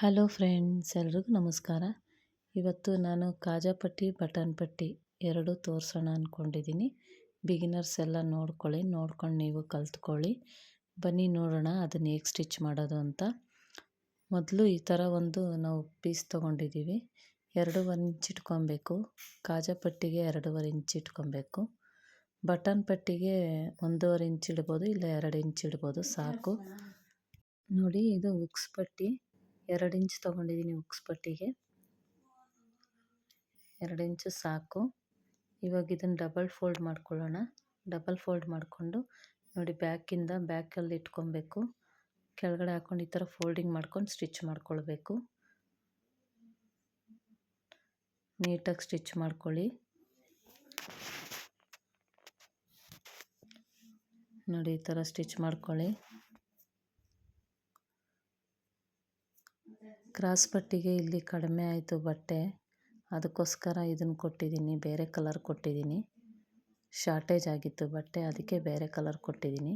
Hello friends, ಎಲ್ರಿಗೂ ನಮಸ್ಕಾರ. ಇವತ್ತು ನಾನು ಕಾಜಾ ಪಟ್ಟಿ, ಬಟನ್ ಪಟ್ಟಿ ಎರಡೂ ತೋರಿಸೋಣ ಅಂದ್ಕೊಂಡಿದ್ದೀನಿ. ಬಿಗಿನರ್ಸ್ ಎಲ್ಲ ನೋಡ್ಕೊಂಡು ನೀವು ಕಲ್ತ್ಕೊಳ್ಳಿ. ಬನ್ನಿ ನೋಡೋಣ ಅದನ್ನು ಹೇಗೆ ಸ್ಟಿಚ್ ಮಾಡೋದು ಅಂತ. ಮೊದಲು ಈ ಥರ ಒಂದು ನಾವು ಪೀಸ್ ತೊಗೊಂಡಿದ್ದೀವಿ. 2.5 ಇಂಚ್ ಇಟ್ಕೊಬೇಕು. ಕಾಜಾ ಪಟ್ಟಿಗೆ 2.5 ಇಂಚ್ ಇಟ್ಕೊಬೇಕು. ಬಟನ್ ಪಟ್ಟಿಗೆ 1.5 ಇಂಚ್ ಇಡ್ಬೋದು, ಇಲ್ಲ 2 ಇಂಚ್ ಇಡ್ಬೋದು, ಸಾಕು. ನೋಡಿ, ಇದು ಉಕ್ಸ್ ಪಟ್ಟಿ 2 ಇಂಚ್ ತೊಗೊಂಡಿದ್ದೀನಿ. ಉಕ್ಸ್ ಪಟ್ಟಿಗೆ 2 ಇಂಚು ಸಾಕು. ಇವಾಗ ಇದನ್ನು ಡಬಲ್ ಫೋಲ್ಡ್ ಮಾಡ್ಕೊಳ್ಳೋಣ. ಡಬಲ್ ಫೋಲ್ಡ್ ಮಾಡಿಕೊಂಡು ನೋಡಿ, ಬ್ಯಾಕಲ್ಲಿ ಇಟ್ಕೊಬೇಕು. ಕೆಳಗಡೆ ಹಾಕ್ಕೊಂಡು ಈ ಥರ ಫೋಲ್ಡಿಂಗ್ ಮಾಡ್ಕೊಂಡು ಸ್ಟಿಚ್ ಮಾಡ್ಕೊಳ್ಬೇಕು. ನೀಟಾಗಿ ಸ್ಟಿಚ್ ಮಾಡ್ಕೊಳ್ಳಿ. ನೋಡಿ, ಈ ಥರ ಸ್ಟಿಚ್ ಮಾಡ್ಕೊಳ್ಳಿ. ಕ್ರಾಸ್ ಪಟ್ಟಿಗೆ ಇಲ್ಲಿ ಕಡಿಮೆ ಆಯಿತು ಬಟ್ಟೆ, ಅದಕ್ಕೋಸ್ಕರ ಇದನ್ನು ಕೊಟ್ಟಿದ್ದೀನಿ, ಬೇರೆ ಕಲರ್ ಕೊಟ್ಟಿದ್ದೀನಿ. ಶಾರ್ಟೇಜ್ ಆಗಿತ್ತು ಬಟ್ಟೆ, ಅದಕ್ಕೆ ಬೇರೆ ಕಲರ್ ಕೊಟ್ಟಿದ್ದೀನಿ.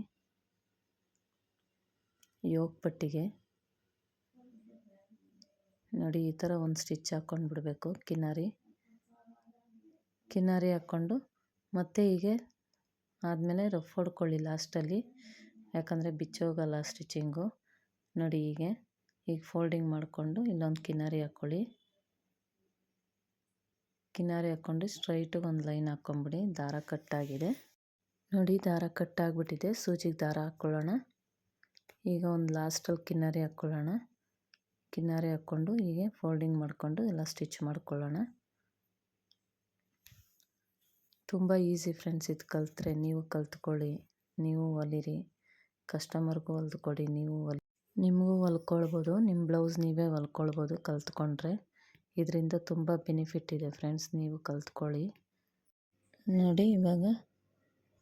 ಯೋಗ್ ಪಟ್ಟಿಗೆ ನೋಡಿ, ಈ ಥರ ಒಂದು ಸ್ಟಿಚ್ ಹಾಕ್ಕೊಂಡು ಬಿಡಬೇಕು. ಕಿನಾರಿ ಹಾಕ್ಕೊಂಡು ಮತ್ತೆ ಹೀಗೆ ಆದಮೇಲೆ ರಫ್ ಹೊಡ್ಕೊಳ್ಳಿ ಲಾಸ್ಟಲ್ಲಿ, ಯಾಕಂದರೆ ಬಿಚ್ಚೋಗಲ್ಲ ಸ್ಟಿಚಿಂಗು. ನೋಡಿ, ಈಗ ಫೋಲ್ಡಿಂಗ್ ಮಾಡಿಕೊಂಡು ಇಲ್ಲೊಂದು ಕಿನಾರಿ ಹಾಕ್ಕೊಳ್ಳಿ. ಕಿನಾರಿ ಹಾಕ್ಕೊಂಡು ಸ್ಟ್ರೈಟಿಗೆ ಒಂದು ಲೈನ್ ಹಾಕ್ಕೊಂಬಿಡಿ. ದಾರ ಕಟ್ಟಾಗಿದೆ ನೋಡಿ, ದಾರ ಕಟ್ಟಾಗ್ಬಿಟ್ಟಿದೆ. ಸೂಜಿಗೆ ದಾರ ಹಾಕ್ಕೊಳ್ಳೋಣ. ಈಗ ಒಂದು ಲಾಸ್ಟಲ್ಲಿ ಕಿನಾರಿ ಹಾಕ್ಕೊಳ್ಳೋಣ. ಕಿನಾರಿ ಹಾಕ್ಕೊಂಡು ಹೀಗೆ ಫೋಲ್ಡಿಂಗ್ ಮಾಡಿಕೊಂಡು ಎಲ್ಲ ಸ್ಟಿಚ್ ಮಾಡ್ಕೊಳ್ಳೋಣ. ತುಂಬ ಈಸಿ ಫ್ರೆಂಡ್ಸ್, ಇದು ಕಲ್ತ್ರೆ. ನೀವು ಕಲ್ತ್ಕೊಳ್ಳಿ, ನೀವು ಹೊಲಿರಿ, ಕಸ್ಟಮರ್ಗೂ ಹೊಲ್ದು ಕೊಡಿ. ನಿಮಗೂ ಹೊಲ್ಕೊಳ್ಬೋದು, ನಿಮ್ಮ ಬ್ಲೌಸ್ ನೀವೇ ಹೊಲ್ಕೊಳ್ಬೋದು ಕಲ್ತ್ಕೊಂಡ್ರೆ. ಇದರಿಂದ ತುಂಬ ಬೆನಿಫಿಟ್ ಇದೆ ಫ್ರೆಂಡ್ಸ್, ನೀವು ಕಲ್ತ್ಕೊಳ್ಳಿ. ನೋಡಿ, ಇವಾಗ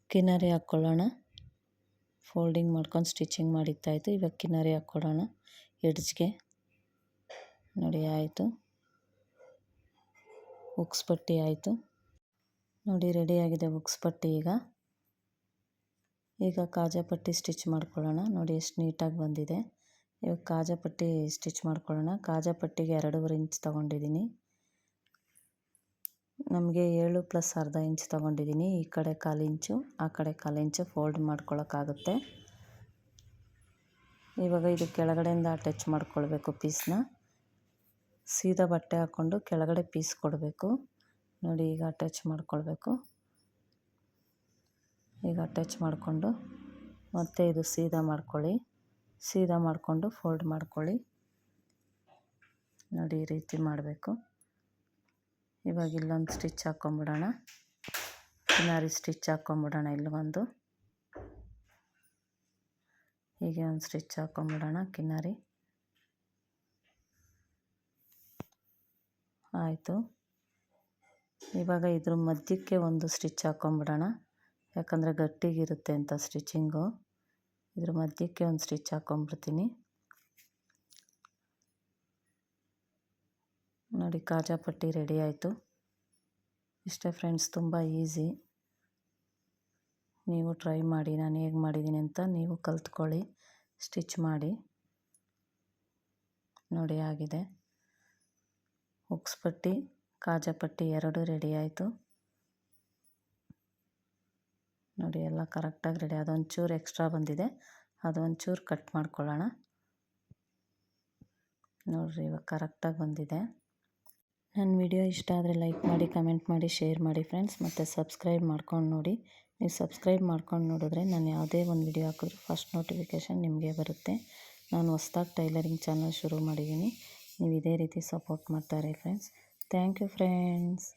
ಕಿನಾರಿ ಹಾಕ್ಕೊಳ್ಳೋಣ. ಫೋಲ್ಡಿಂಗ್ ಮಾಡ್ಕೊಂಡು ಸ್ಟಿಚಿಂಗ್ ಮಾಡಿದ್ದಾಯಿತು. ಇವಾಗ ಕಿನಾರಿ ಹಾಕ್ಕೊಳ್ಳೋಣ ಎಡ್ಜ್ಗೆ. ನೋಡಿ, ಆಯಿತು. ಉಕ್ಸ್ ಪಟ್ಟಿ ಆಯಿತು ನೋಡಿ, ರೆಡಿಯಾಗಿದೆ ಉಕ್ಸ್ ಪಟ್ಟಿ. ಈಗ ಕಾಜಾ ಪಟ್ಟಿ ಸ್ಟಿಚ್ ಮಾಡ್ಕೊಳ್ಳೋಣ. ನೋಡಿ, ಎಷ್ಟು ನೀಟಾಗಿ ಬಂದಿದೆ. ಇವಾಗ ಕಾಜಾ ಪಟ್ಟಿ ಸ್ಟಿಚ್ ಮಾಡ್ಕೊಳ್ಳೋಣ. ಕಾಜಾ ಪಟ್ಟಿಗೆ 2.5 ಇಂಚ್ ತೊಗೊಂಡಿದ್ದೀನಿ. ನಮಗೆ 7 + ಅರ್ಧ ಇಂಚ್ ತೊಗೊಂಡಿದ್ದೀನಿ. ಈ ಕಡೆ 1/4 ಇಂಚು, ಆ ಕಡೆ 1/4 ಇಂಚು ಫೋಲ್ಡ್ ಮಾಡ್ಕೊಳ್ಳೋಕ್ಕಾಗುತ್ತೆ. ಇವಾಗ ಇದು ಕೆಳಗಡೆಯಿಂದ ಅಟ್ಯಾಚ್ ಮಾಡ್ಕೊಳ್ಬೇಕು ಪೀಸ್ನ. ಸೀದಾ ಬಟ್ಟೆ ಹಾಕ್ಕೊಂಡು ಕೆಳಗಡೆ ಪೀಸ್ ಕೊಡಬೇಕು. ನೋಡಿ, ಈಗ ಅಟ್ಯಾಚ್ ಮಾಡ್ಕೊಳ್ಬೇಕು. ಈಗ ಅಟ್ಯಾಚ್ ಮಾಡಿಕೊಂಡು ಮತ್ತೆ ಇದು ಸೀದಾ ಮಾಡ್ಕೊಳ್ಳಿ. ಸೀದಾ ಮಾಡಿಕೊಂಡು ಫೋಲ್ಡ್ ಮಾಡ್ಕೊಳ್ಳಿ. ನೋಡಿ, ಈ ರೀತಿ ಮಾಡಬೇಕು. ಇವಾಗ ಇಲ್ಲೊಂದು ಸ್ಟಿಚ್ ಹಾಕ್ಕೊಂಬಿಡೋಣ. ಕಿನಾರಿ ಸ್ಟಿಚ್ ಹಾಕ್ಕೊಂಬಿಡೋಣ. ಇಲ್ಲೊಂದು ಹೀಗೆ ಒಂದು ಸ್ಟಿಚ್ ಹಾಕ್ಕೊಂಬಿಡೋಣ. ಕಿನಾರಿ ಆಯಿತು. ಇವಾಗ ಇದ್ರ ಮಧ್ಯಕ್ಕೆ ಒಂದು ಸ್ಟಿಚ್ ಹಾಕ್ಕೊಂಬಿಡೋಣ, ಯಾಕಂದರೆ ಗಟ್ಟಿಗಿರುತ್ತೆ ಅಂತ ಸ್ಟಿಚಿಂಗು. ಇದ್ರ ಮಧ್ಯಕ್ಕೆ ಒಂದು ಸ್ಟಿಚ್ ಹಾಕ್ಕೊಂಬಿಡ್ತೀನಿ. ನೋಡಿ, ಕಾಜಾ ಪಟ್ಟಿ ರೆಡಿ ಆಯಿತು. ಇಷ್ಟೇ ಫ್ರೆಂಡ್ಸ್, ತುಂಬ ಈಸಿ. ನೀವು ಟ್ರೈ ಮಾಡಿ, ನಾನು ಹೇಗೆ ಮಾಡಿದ್ದೀನಿ ಅಂತ ನೀವು ಕಲ್ತ್ಕೊಳ್ಳಿ, ಸ್ಟಿಚ್ ಮಾಡಿ. ನೋಡಿ, ಆಗಿದೆ. ಉಕ್ಸ್ ಪಟ್ಟಿ, ಕಾಜಾ ಪಟ್ಟಿ ಎರಡೂ ರೆಡಿ ಆಯಿತು. ನೋಡಿ, ಎಲ್ಲ ಕರೆಕ್ಟಾಗಿ ರೆಡಿ. ಅದೊಂಚೂರು ಎಕ್ಸ್ಟ್ರಾ ಬಂದಿದೆ, ಅದೊಂಚೂರು ಕಟ್ ಮಾಡ್ಕೊಳ್ಳೋಣ. ನೋಡಿರಿ, ಇವಾಗ ಕರೆಕ್ಟಾಗಿ ಬಂದಿದೆ. ನನ್ನ ವಿಡಿಯೋ ಇಷ್ಟ ಆದರೆ ಲೈಕ್ ಮಾಡಿ, ಕಮೆಂಟ್ ಮಾಡಿ, ಶೇರ್ ಮಾಡಿ ಫ್ರೆಂಡ್ಸ್. ಮತ್ತು ಸಬ್ಸ್ಕ್ರೈಬ್ ಮಾಡ್ಕೊಂಡು ನೋಡಿ. ನೀವು ಸಬ್ಸ್ಕ್ರೈಬ್ ಮಾಡ್ಕೊಂಡು ನೋಡಿದ್ರೆ ನಾನು ಯಾವುದೇ ಒಂದು ವಿಡಿಯೋ ಹಾಕಿದ್ರು ಫಸ್ಟ್ ನೋಟಿಫಿಕೇಷನ್ ನಿಮಗೆ ಬರುತ್ತೆ. ನಾನು ಹೊಸ್ದಾಗಿ ಟೈಲರಿಂಗ್ ಚಾನಲ್ ಶುರು ಮಾಡಿದ್ದೀನಿ. ನೀವು ಇದೇ ರೀತಿ ಸಪೋರ್ಟ್ ಮಾಡ್ತಾರೆ ಫ್ರೆಂಡ್ಸ್. Thank you friends.